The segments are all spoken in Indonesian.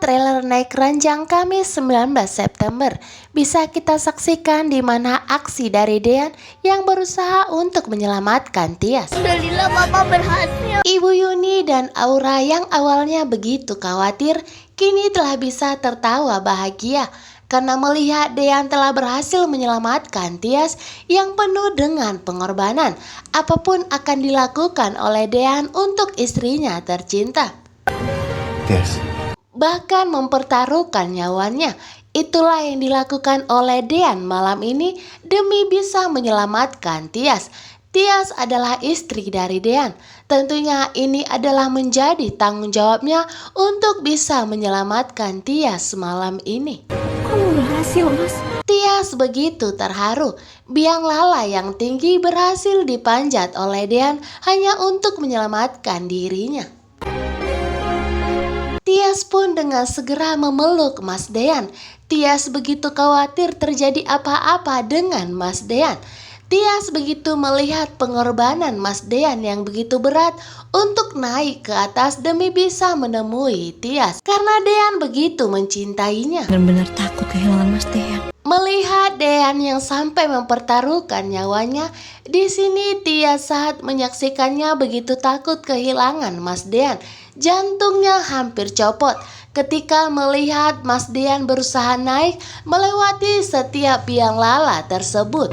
trailer naik ranjang Kamis 19 September. Bisa kita saksikan di mana aksi dari Dean yang berusaha untuk menyelamatkan Tias. Alhamdulillah Papa berhasil. Ibu Yuni dan Aura yang awalnya begitu khawatir, kini telah bisa tertawa bahagia karena melihat Dean telah berhasil menyelamatkan Tias yang penuh dengan pengorbanan. Apapun akan dilakukan oleh Dean untuk istrinya tercinta. Tias. Bahkan mempertaruhkan nyawanya. Itulah yang dilakukan oleh Dean malam ini demi bisa menyelamatkan Tias. Tias adalah istri dari Dean. Tentunya ini adalah menjadi tanggung jawabnya untuk bisa menyelamatkan Tias malam ini. Kamu berhasil, Mas. Tias begitu terharu. Biang lala yang tinggi berhasil dipanjat oleh Dean hanya untuk menyelamatkan dirinya. Tias pun dengan segera memeluk Mas Dean. Tias begitu khawatir terjadi apa-apa dengan Mas Dean. Tias begitu melihat pengorbanan Mas Dean yang begitu berat untuk naik ke atas demi bisa menemui Tias. Karena Dean begitu mencintainya. Benar-benar takut kehilangan Mas Dean. Melihat Dean yang sampai mempertaruhkan nyawanya, di sini Tias saat menyaksikannya begitu takut kehilangan Mas Dean. Jantungnya hampir copot ketika melihat Mas Dean berusaha naik melewati setiap biang lala tersebut.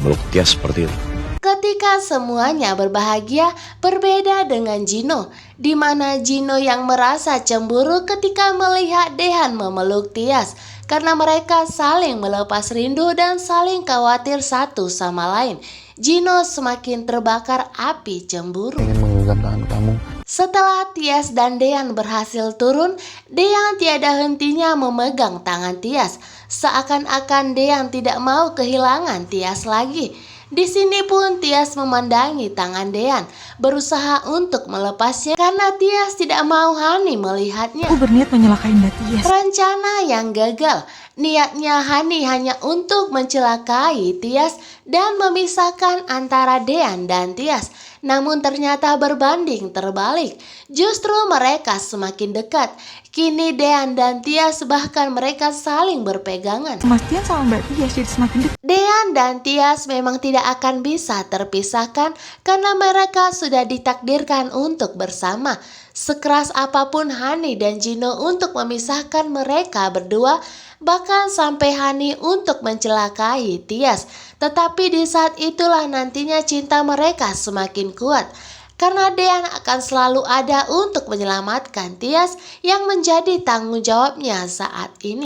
Meluk Tias seperti itu. Ketika semuanya berbahagia, berbeda dengan Gino, di mana Gino yang merasa cemburu ketika melihat Dean memeluk Tias, karena mereka saling melepas rindu dan saling khawatir satu sama lain. Gino semakin terbakar api cemburu. Ingin menggenggam tangan kamu. Setelah Tias dan Dean berhasil turun, Dean tiada hentinya memegang tangan Tias, seakan-akan Dean tidak mau kehilangan Tias lagi. Di sini pun Tias memandangi tangan Dean, berusaha untuk melepasnya karena Tias tidak mau Hani melihatnya. Aku berniat menyelakai Mbak Tias. Rencana yang gagal. Niatnya Hani hanya untuk mencelakai Tias dan memisahkan antara Dean dan Tias. Namun ternyata berbanding terbalik. Justru mereka semakin dekat. Kini Dean dan Tias bahkan mereka saling berpegangan. Mas Tian sama Mbak Tias jadi semakin dekat. Dean dan Tias memang tidak akan bisa terpisahkan karena mereka sudah ditakdirkan untuk bersama. Sekeras apapun Hani dan Gino untuk memisahkan mereka berdua, bahkan sampai Hani untuk mencelakai Tias. Tetapi di saat itulah nantinya cinta mereka semakin kuat. Karena Dean akan selalu ada untuk menyelamatkan Tias yang menjadi tanggung jawabnya saat ini.